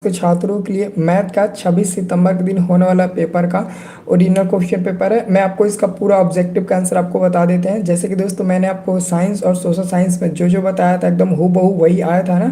के छात्रों के लिए मैथ का 26 सितंबर के दिन होने वाला पेपर का ओरिजिनल क्वेश्चन पेपर है। मैं आपको इसका पूरा ऑब्जेक्टिव का आंसर आपको बता देते हैं। जैसे कि दोस्तों मैंने आपको साइंस और सोशल साइंस में जो जो बताया था एकदम हूबहू वही आया था ना।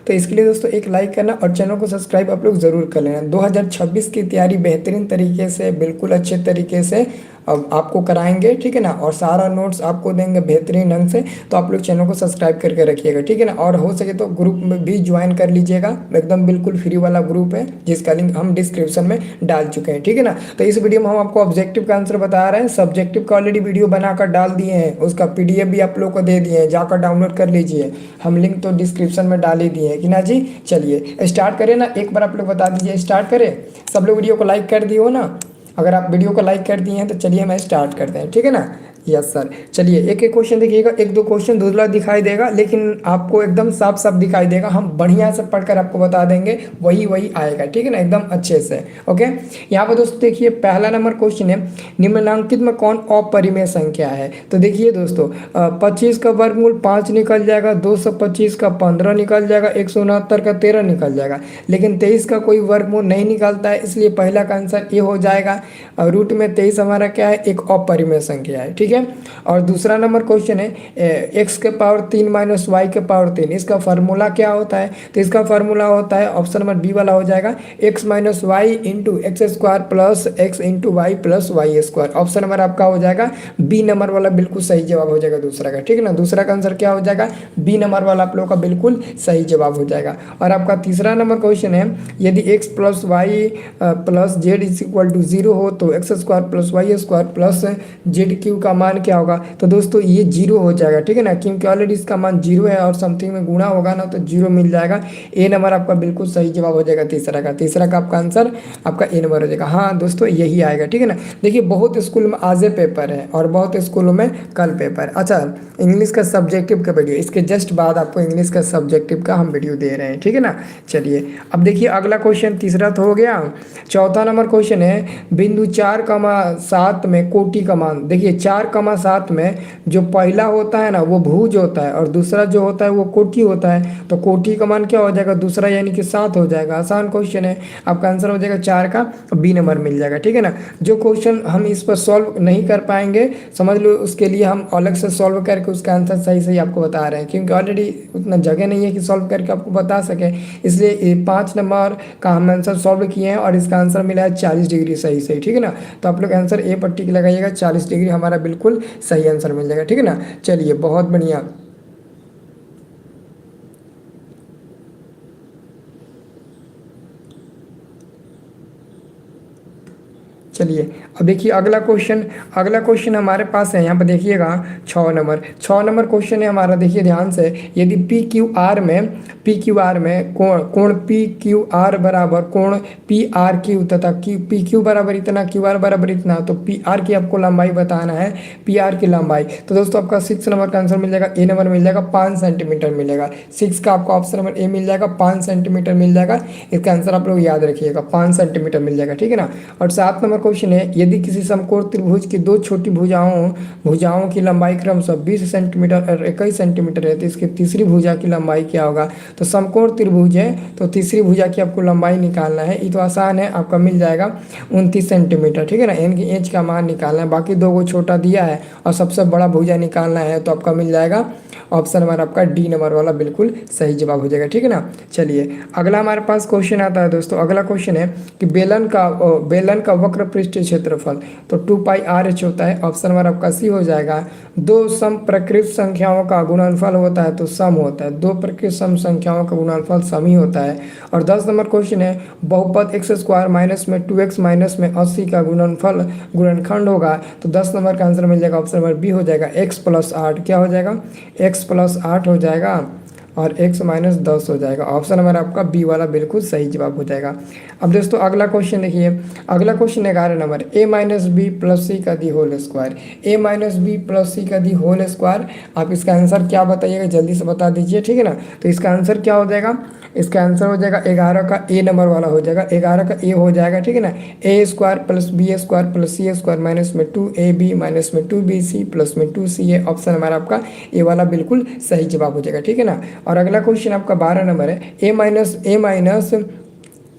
तो इसके लिए दोस्तों एक लाइक करना और चैनल को सब्सक्राइब आप लोग ज़रूर कर लेना। 2026 की तैयारी बेहतरीन तरीके से बिल्कुल अच्छे तरीके से अब आपको कराएंगे, ठीक है ना। और सारा नोट्स आपको देंगे बेहतरीन ढंग से। तो आप लोग चैनल को सब्सक्राइब करके रखिएगा, ठीक है ना। और हो सके तो ग्रुप में भी ज्वाइन कर लीजिएगा, एकदम बिल्कुल फ्री वाला ग्रुप है जिसका लिंक हम डिस्क्रिप्शन में डाल चुके हैं, ठीक है ना। तो इस वीडियो में हम आपको ऑब्जेक्टिव का आंसर बता रहे हैं। सब्जेक्टिव का ऑलरेडी वीडियो बनाकर डाल दिए हैं, उसका पीडीएफ भी आप लोग को दे दिए हैं, जाकर डाउनलोड कर लीजिए। हम लिंक तो डिस्क्रिप्शन में डाल ही दिए हैं कि ना जी। चलिए स्टार्ट करें ना, एक बार आप लोग बता दीजिए स्टार्ट करें। सब लोग वीडियो को लाइक कर दिए हो ना। अगर आप वीडियो को लाइक कर दिए हैं तो चलिए मैं स्टार्ट करते हैं, ठीक है ना। Yes sir. चलिए एक एक क्वेश्चन देखिएगा, एक दो क्वेश्चन धुंधला दिखाई देगा लेकिन आपको एकदम साफ साफ दिखाई देगा। हम बढ़िया से पढ़कर आपको बता देंगे, वही वही आएगा, ठीक है ना, एकदम अच्छे से। ओके, यहाँ पर दोस्तों देखिए पहला नंबर क्वेश्चन है, निम्नलिखित में कौन अपरिमेय संख्या है। तो देखिए दोस्तों 25 का वर्गमूल 5 निकल जाएगा, 225 का 15 निकल जाएगा, 169 का 13 निकल जाएगा, लेकिन 23 का कोई वर्गमूल नहीं निकलता है, इसलिए पहला का आंसर ये हो जाएगा। रूट में 23 हमारा क्या है, एक अपरिमेय संख्या है, ठीक है। और दूसरा नंबर क्वेश्चन है एक्स के पावर 3 माइनस वाई के पावर 3, इसका फार्मूला क्या होता है। तो इसका फार्मूला होता है ऑप्शन नंबर बी वाला हो जाएगा, x minus y into x square plus x into y plus y square. Option number आपका हो जाएगा बी नंबर वाला, बिल्कुल सही जवाब हो जाएगा दूसरा का, ठीक है ना। दूसरा का आंसर क्या हो जाएगा, बी नंबर वाला आप लोगों का बिल्कुल सही जवाब हो जाएगा। और आपका तीसरा नंबर क्वेश्चन है, यदि x plus y plus z is equal to 0 हो तो x square plus y square plus z cube का मान क्या होगा। तो दोस्तों ये 0 हो जाएगा, ठीक है ना, क्योंकि ऑलरेडी इसका मान 0 है और समथिंग में गुणा होगा ना तो 0 मिल जाएगा। ए नंबर आपका बिल्कुल सही जवाब हो जाएगा तीसरा का आपका आंसर आपका ए नंबर हो जाएगा। हाँ दोस्तों यही आएगा, ठीक है ना। देखिए बहुत स्कूल में आज पेपर है और बहुत स्कूलों में कल पेपर। अच्छा, इंग्लिश का सब्जेक्टिव का वीडियो, इसके जस्ट बाद आपको इंग्लिश का सब्जेक्टिव का हम वीडियो दे रहे हैं, ठीक है ना। चलिए अब देखिए अगला क्वेश्चन, तीसरा तो हो गया। चौथा नंबर क्वेश्चन है, बिंदु 4,7 में कोटि का मान। देखिए 4,7 में जो पहला होता है ना वो भुज होता है और दूसरा जो होता है वो कोटि होता है। तो कोटि का मान क्या हो जाएगा, दूसरा यानी कि 7 हो जाएगा। आसान क्वेश्चन है, आपका आंसर हो जाएगा 4 का बी नंबर मिल जाएगा, ठीक है ना। जो क्वेश्चन हम इस पर सॉल्व नहीं कर पाएंगे समझ लो, उसके लिए हम अलग से सॉल्व करके उसका आंसर सही सही आपको बता रहे हैं, क्योंकि ऑलरेडी उतना जगह नहीं है कि सॉल्व करके आपको बता सके। इसलिए 5 नंबर का हम आंसर सॉल्व किए हैं और इसका आंसर मिला है 40 डिग्री सही सही, ठीक है ना। तो आप लोग आंसर ए पर टिक लगाइएगा, 40 डिग्री हमारा बिल्कुल सही आंसर मिल जाएगा, ठीक है ना। चलिए बहुत बढ़िया। चलिए अब देखिए अगला क्वेश्चन हमारे पास है, यहाँ पर देखिएगा 6 नंबर क्वेश्चन है हमारा। देखिए ध्यान से, यदि पी क्यू आर में कोण पी क्यू आर बराबर कोण पी आर क्यू तथा पी क्यू बराबर इतना, क्यू आर बराबर इतना, तो पी आर की आपको लंबाई बताना है, पी आर की लंबाई। तो दोस्तों आपका 6 नंबर का आंसर मिल जाएगा, ए नंबर मिल जाएगा 5 सेंटीमीटर मिलेगा। 6 का आपका ऑप्शन नंबर ए मिल जाएगा, 5 सेंटीमीटर मिल जाएगा। इसका आंसर आप लोग याद रखिएगा, 5 सेंटीमीटर मिल जाएगा, ठीक है ना। और 7 नंबर क्वेश्चन है, यदि किसी समकोण त्रिभुज की दो छोटी भुजाओं की लंबाई क्रमशः 20 सेंटीमीटर और 21 सेंटीमीटर है तो इसकी तीसरी भुजा की लंबाई क्या होगा। तो समकोण त्रिभुज है तो तीसरी भुजा की आपको लंबाई निकालना है। ये तो आसान है, आपका मिल जाएगा 29 सेंटीमीटर, ठीक है ना। इनकी एच का मान निकालना है, बाकी दो को छोटा दिया है और सबसे बड़ा भुजा निकालना है, तो आपका मिल जाएगा ऑप्शन नंबर आपका डी नंबर वाला बिल्कुल सही जवाब हो जाएगा, ठीक है ना। चलिए अगला हमारे पास क्वेश्चन आता है दोस्तों। अगला क्वेश्चन है कि बेलन का वक्र पृष्ठीय क्षेत्रफल तो 2πr/h होता है। ऑप्शन नंबर आपका सी हो जाएगा। दो सम प्रकृत संख्याओं का गुणनफल होता है तो सम होता है, दो प्रकृत सम संख्याओं का गुणनफल सम ही होता है। और 10 नंबर क्वेश्चन है, बहुपद एक्स स्क्वायर माइनस में 2x माइनस में 80 का गुणनखंड होगा। तो 10 नंबर का आंसर मिल जाएगा, ऑप्शन नंबर बी हो जाएगा, x प्लस 8 क्या हो जाएगा, x प्लस 8 हो जाएगा और x माइनस 10 हो जाएगा। ऑप्शन नंबर आपका बी वाला बिल्कुल सही जवाब हो जाएगा। अब दोस्तों अगला क्वेश्चन देखिए, अगला क्वेश्चन 11 नंबर, a minus B plus C का the whole square, a minus B plus C का दी होल स्क्वायर। आप इसका आंसर क्या बताइएगा, जल्दी से बता दीजिए, ठीक है ना। तो इसका आंसर क्या हो जाएगा, इसका आंसर हो जाएगा 11 का ए नंबर वाला हो जाएगा, 11 का ए हो जाएगा, ठीक है ना। A square plus B square plus C square minus में 2ab माइनस में 2bc प्लस में 2ca। ऑप्शन हमारा आपका ए वाला बिल्कुल सही जवाब हो जाएगा, ठीक है ना। और अगला क्वेश्चन आपका 12 नंबर है, ए माइनस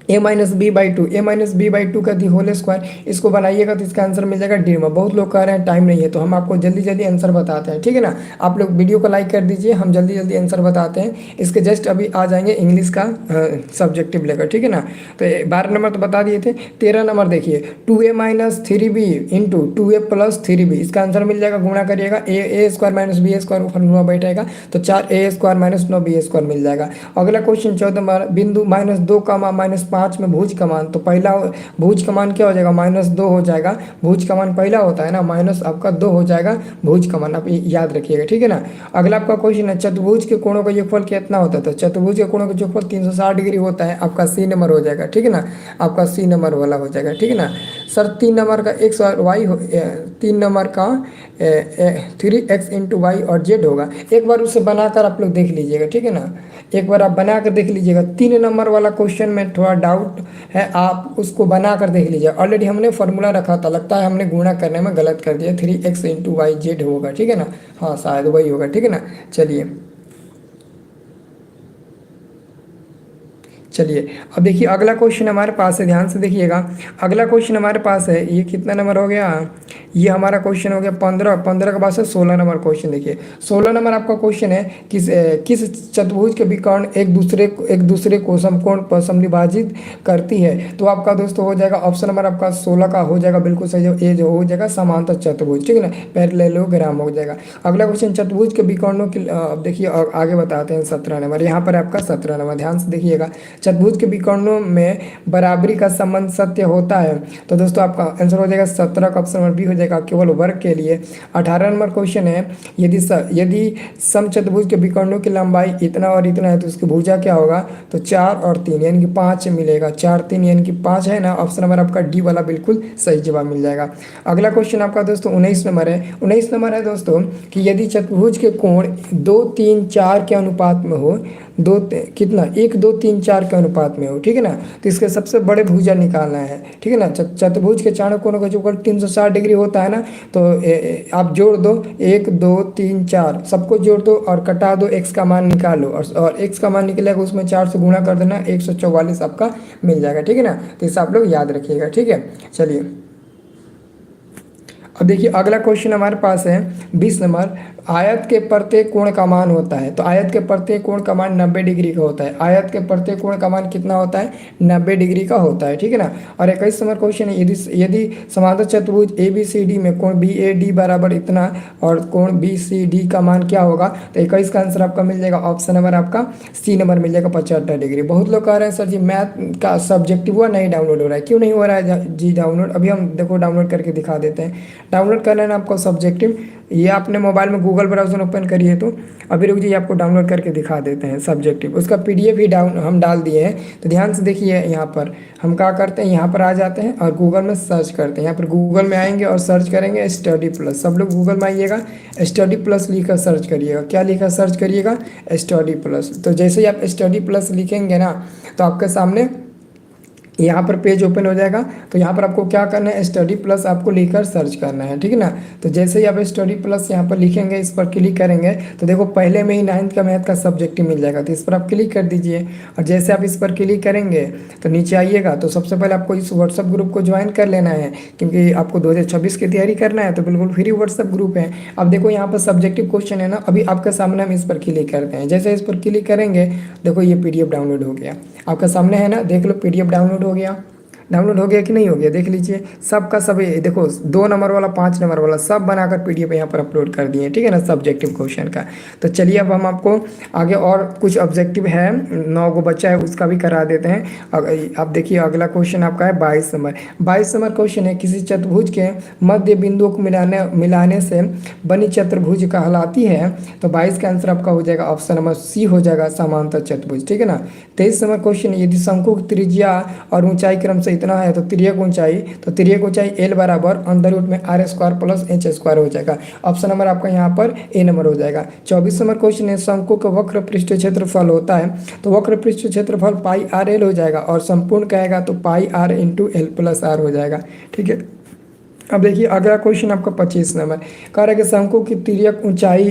a-b/2 का दी होल स्क्वायर, इसको बनाइएगा तो इसका आंसर मिल जाएगा डी नंबर। बहुत लोग कह रहे हैं टाइम नहीं है, तो हम आपको जल्दी जल्दी आंसर बताते हैं, ठीक है ना। आप लोग वीडियो को लाइक कर दीजिए, हम जल्दी जल्दी आंसर बताते हैं। इसके जस्ट अभी आ जाएंगे इंग्लिश का सब्जेक्टिव लेकर, ठीक है ना। तो 12 नंबर तो बता दिए थे। 13 नंबर देखिए, 2a-3b इंटू 2a+3b, इसका आंसर मिल जाएगा, गुणा करिएगा, a² - b² फॉर्मूला बैठेगा तो 4a² - 9b² मिल जाएगा। अगला क्वेश्चन 14 नंबर, बिंदु -2, -5 में भुज का मान, तो पहला भुज का मान क्या हो जाएगा, -2 हो जाएगा। भुज का मान पहला होता है ना, माइनस आपका 2 हो जाएगा भुज का मान, आप याद रखिएगा, ठीक है ना। अगला आपका क्वेश्चन है, चतुर्भुज के कोणों का योगफल कितना होता है, तो चतुर्भुज के कोणों का योगफल 360 डिग्री होता है, आपका सी नंबर हो जाएगा, ठीक है ना। आपका सी नंबर वाला हो जाएगा, ठीक है ना। सर 3 नंबर का एक्स और वाई 3 नंबर का 3x × y और z होगा। एक बार उसे बनाकर आप लोग देख लीजिएगा, ठीक है ना। एक बार आप बना कर देख लीजिएगा। 3 नंबर वाला क्वेश्चन में थोड़ा डाउट है, आप उसको बना कर देख लीजिए। ऑलरेडी हमने फॉर्मूला रखा था, लगता है हमने गुणा करने में गलत कर दिया, 3x × y z होगा, ठीक है ना। हाँ शायद वही होगा, ठीक है ना। चलिए चलिए अब देखिए अगला क्वेश्चन हमारे पास है, ध्यान से देखिएगा। अगला क्वेश्चन हमारे पास है, ये कितना नंबर हो गया, ये हमारा क्वेश्चन हो गया 15। 15 के बाद से 16 नंबर क्वेश्चन देखिए। 16 नंबर आपका क्वेश्चन है, किस चतुर्भुज के विकर्ण एक दूसरे को समकोण पर समविभाजित करती है। तो आपका दोस्तों हो जाएगा ऑप्शन नंबर आपका 16 का हो जाएगा बिल्कुल सही, जो ए जो हो जाएगा समांतर चतुर्भुज, ठीक है ना, पैरेललोग्राम हो जाएगा। अगला क्वेश्चन चतुर्भुज के विकर्णों की देखिए आगे बताते हैं। 17 नंबर, यहाँ पर आपका 17 नंबर, ध्यान से देखिएगा। चतुर्भुज के विकर्णों में बराबरी का संबंध सत्य होता है, तो दोस्तों आपका आंसर हो जाएगा 17 का ऑप्शन नंबर बी हो जाएगा, केवल वर्ग के लिए। 18 नंबर क्वेश्चन है, यदि समचतुर्भुज के विकर्णों की लंबाई इतना और इतना है तो उसकी भुजा क्या होगा, तो 4 और 3 यानी कि 5 मिलेगा। 4 3 यानी कि 5 है ना, ऑप्शन नंबर आपका डी वाला बिल्कुल सही जवाब मिल जाएगा। अगला क्वेश्चन आपका दोस्तों 19 नंबर है। 19 नंबर है दोस्तों कि यदि चतुर्भुज के कोण 2 3 4 के अनुपात में हो, कितना 1 2 3 4 के अनुपात में हो, ठीक है ना, तो इसके सबसे बड़े भुजा निकालना है, ठीक है ना। चतुर्भुज के चारों कोनों का जोड़फल 360 डिग्री होता है ना, तो आप जोड़ दो 1 2 3 4 सबको जोड़ दो और कटा दो, x का मान निकालो और x का मान निकलेगा उसमें 4 से गुणा कर देना, 144 आपका मिल जाएगा, ठीक है ना। तो इसे आप लोग याद रखिएगा, ठीक है। चलिए अब देखिए अगला क्वेश्चन हमारे पास है 20 नंबर, आयत के प्रत्येक कोण का मान होता है, तो आयत के प्रत्येक कोण का मान 90 डिग्री का होता है। आयत के प्रत्येक कोण का मान कितना होता है, 90 डिग्री का होता है, ठीक है ना। और 21 नंबर क्वेश्चन है, यदि समांतर चतुर्भुज ABCD में कोण BAD बराबर इतना और कोण BCD का मान क्या होगा, तो 21 का आंसर आपका मिल जाएगा, ऑप्शन नंबर आपका सी नंबर मिल जाएगा 75 डिग्री। बहुत लोग कह रहे हैं सर जी मैथ का सब्जेक्टिव हुआ नहीं डाउनलोड हो रहा है, क्यों नहीं हो रहा है जी डाउनलोड, अभी हम देखो डाउनलोड करके दिखा देते हैं। डाउनलोड करना है ना आपको सब्जेक्टिव, ये आपने मोबाइल में गूगल ब्राउज़र ओपन करिए, तो अभी रुक जाइए आपको डाउनलोड करके दिखा देते हैं सब्जेक्टिव। उसका PDF भी हम डाल दिए हैं, तो ध्यान से देखिए। यहाँ पर हम क्या करते हैं, यहाँ पर आ जाते हैं और गूगल में सर्च करते हैं। यहाँ पर गूगल में आएंगे और सर्च करेंगे स्टडी प्लस, सब लोग गूगल में आइएगा, स्टडी प्लस लिखकर सर्च करिएगा। क्या लिखकर सर्च करिएगा, स्टडी प्लस। तो जैसे ही आप स्टडी प्लस लिखेंगे ना, तो आपके सामने यहाँ पर पेज ओपन हो जाएगा। तो यहाँ पर आपको क्या करना है, स्टडी प्लस आपको लिखकर सर्च करना है, ठीक है ना। तो जैसे ही आप स्टडी प्लस यहाँ पर लिखेंगे, इस पर क्लिक करेंगे, तो देखो पहले में ही 9th का मैथ का सब्जेक्टिव मिल जाएगा, तो इस पर आप क्लिक कर दीजिए। और जैसे आप इस पर क्लिक करेंगे तो नीचे आइएगा, तो सबसे पहले आपको इस व्हाट्सअप ग्रुप को ज्वाइन कर लेना है, क्योंकि आपको 2026 की तैयारी करना है, तो बिल्कुल फ्री व्हाट्सअप ग्रुप है। अब देखो यहाँ पर सब्जेक्टिव क्वेश्चन है ना, अभी आपके सामने हम इस पर क्लिक करते हैं। जैसे इस पर क्लिक करेंगे, देखो ये PDF डाउनलोड हो गया, आपका सामने है ना, देख लो PDF डाउनलोड हो गया। डाउनलोड हो गया कि नहीं हो गया, देख लीजिए। सबका सब देखो 2 नंबर वाला 5 नंबर वाला सब बनाकर PDF यहाँ पर अपलोड कर दिए, ठीक है ना, सब्जेक्टिव क्वेश्चन का। तो चलिए अब हम आपको आगे और कुछ ऑब्जेक्टिव है, 9 को बच्चा है, उसका भी करा देते हैं। अब देखिए अगला क्वेश्चन आपका है 22 नंबर। 22 नंबर क्वेश्चन है, किसी चतुर्भुज के मध्य बिंदुओं को मिलाने से बनी चतुर्भुज कहलाती है। तो 22 का आंसर आपका हो जाएगा, ऑप्शन नंबर सी हो जाएगा, समांतर चतुर्भुज, ठीक है ना। 23 नंबर क्वेश्चन, यदि शंकु की त्रिज्या और ऊंचाई क्रम से इतना है, तो तिर्यक ऊंचाई L बराबर √r² + h² हो जाएगा। ऑप्शन नंबर आपका यहाँ पर ए नंबर हो जाएगा। 24 नंबर क्वेश्चन है, शंकु का वक्र पृष्ठ क्षेत्रफल होता है, तो वक्र पृष्ठ क्षेत्रफल πr/l हो जाएगा, और संपूर्ण कहेगा तो πr × l + r हो जाएगा, ठीक है। अब देखिए अगला क्वेश्चन आपका 25 नंबर कह रहा है कि शंकु की तिर्यक ऊंचाई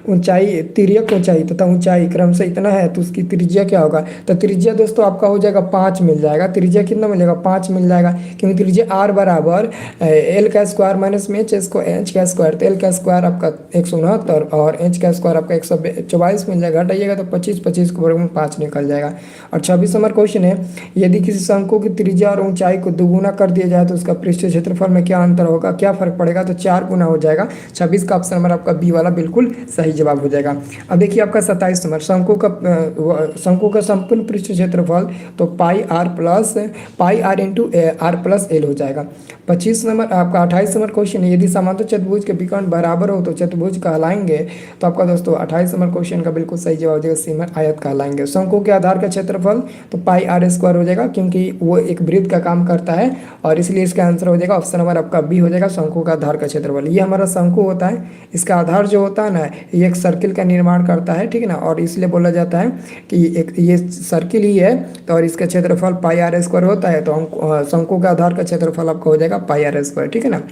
ऊंचाई तिर्यक ऊंचाई तथा ऊंचाई क्रम से इतना है तो उसकी त्रिज्या क्या होगा। तो त्रिज्या दोस्तों आपका हो जाएगा 5 मिल जाएगा। त्रिज्या कितना मिलेगा 5 मिल जाएगा क्योंकि त्रिज्या आर बराबर एल का स्क्वायर माइनस में एच स्क्वायर एच का स्क्वायर। तो एल का स्क्वायर आपका 169 और एच का स्क्वायर आपका 144 मिल जाएगा। हटाइएगा तो 25 25 के वर्ग में 5 निकल जाएगा। और 26 नंबर क्वेश्चन है यदि किसी शंकु की त्रिज्या और ऊंचाई को दोगुना कर दिया जाए तो उसका पृष्ठीय क्षेत्रफल में क्या अंतर होगा, क्या फर्क पड़ेगा। तो 4 गुना हो जाएगा। 26 का ऑप्शन नंबर आपका बी वाला बिल्कुल सही जवाब हो जाएगा। अब देखिए आपका 27 नंबर शंकु का संपूर्ण पृष्ठ क्षेत्रफल तो pi R into R plus L हो जाएगा। 25 नंबर आपका 28 नंबर क्वेश्चन है यदि समांतर चतुर्भुज के विकर्ण बराबर हो तो चतुर्भुज कहलाएंगे। तो आपका दोस्तों 28 नंबर क्वेश्चन का बिल्कुल सही जवाब हो जाएगा सीमर आयत कहलाएंगे। शंकु के आधार का क्षेत्रफल तो पाई आर स्क्वायर हो जाएगा क्योंकि वो एक वृत्त का काम करता है और इसलिए इसका आंसर हो जाएगा ऑप्शन नंबर आपका बी हो जाएगा शंकु का आधार का क्षेत्रफल। ये हमारा शंकु होता है, इसका आधार जो होता है ना ये एक सर्किल का निर्माण करता है, ठीक है ना। और इसलिए बोला जाता है कि एक ये सर्किल ही है तो और इसका क्षेत्रफल पाई आर स्क्वायर होता है। तो हम शंकु का आधार का क्षेत्रफल आपका हो जाएगा पाई आर स्क्वायर, ठीक है ना।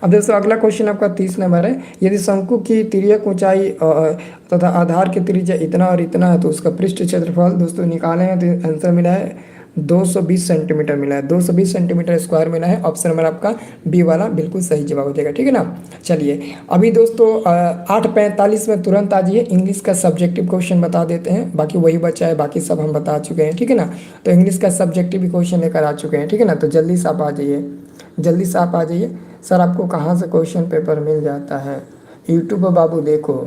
अब दोस्तों अगला क्वेश्चन आपका 30 नंबर है यदि शंकु की तिर्यक ऊंचाई तथा आधार की त्रिज्या इतना और इतना है तो उसका पृष्ठ क्षेत्रफल दोस्तों निकाले हैं तो आंसर मिला है 220 सेंटीमीटर मिला है। 220 सेंटीमीटर स्क्वायर मिला है। ऑप्शन नंबर आपका बी वाला बिल्कुल सही जवाब हो जाएगा, ठीक है ना। चलिए अभी दोस्तों 8:45 में तुरंत आ जाइए। इंग्लिश का सब्जेक्टिव क्वेश्चन बता देते हैं, बाकी वही बचा है, बाकी सब हम बता चुके हैं, ठीक है ना। तो इंग्लिश का सब्जेक्टिव क्वेश्चन लेकर आ चुके हैं, ठीक है ना। तो जल्दी से आप आ जाइए, जल्दी से आप आ जाइए। सर आपको कहाँ से क्वेश्चन पेपर मिल जाता है। यूट्यूब पर बाबू देखो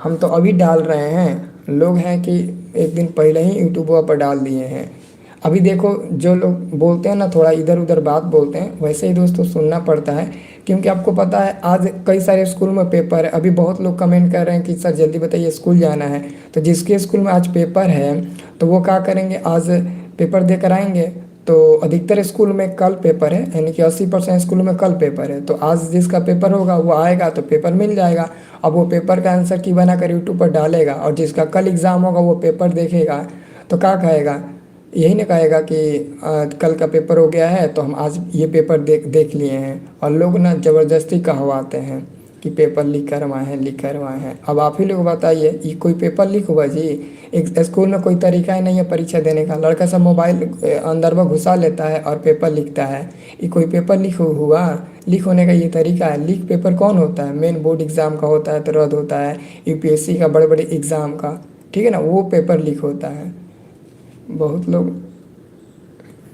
हम तो अभी डाल रहे हैं, लोग हैं कि एक दिन पहले ही यूट्यूब पर डाल दिए हैं। अभी देखो जो लोग बोलते हैं ना थोड़ा इधर उधर बात बोलते हैं, वैसे ही दोस्तों सुनना पड़ता है क्योंकि आपको पता है आज कई सारे स्कूल में पेपर है। अभी बहुत लोग कमेंट कर रहे हैं कि सर जल्दी बताइए स्कूल जाना है। तो जिसके स्कूल में आज पेपर है तो वो क्या करेंगे, आज पेपर दे कर आएंगे। तो अधिकतर स्कूल में कल पेपर है, यानी कि 80% स्कूल में कल पेपर है। तो आज जिसका पेपर होगा वो आएगा तो पेपर मिल जाएगा। अब वो पेपर का आंसर की बना कर यूट्यूब पर डालेगा और जिसका कल एग्ज़ाम होगा वो पेपर देखेगा तो क्या कहेगा, यही ना कहेगा कि कल का पेपर हो गया है तो हम आज ये पेपर देख लिए हैं। और लोग ना ज़बरदस्ती कहवाते हैं कि पेपर लीक करवाए हैं, लीक करवाए हैं। अब आप ही लोग बताइए ये कोई पेपर लीक हुआ जी। एक स्कूल में कोई तरीका ही नहीं है परीक्षा देने का, लड़का सब मोबाइल अंदर में घुसा लेता है और पेपर लिखता है। ये कोई पेपर लीक हुआ। लीक होने का ये तरीका है। लीक पेपर कौन होता है, मेन बोर्ड एग्ज़ाम का होता है तो रद्द होता है, यूपीएससी का बड़े बड़े एग्ज़ाम का, ठीक है ना, वो पेपर लीक होता है। बहुत लोग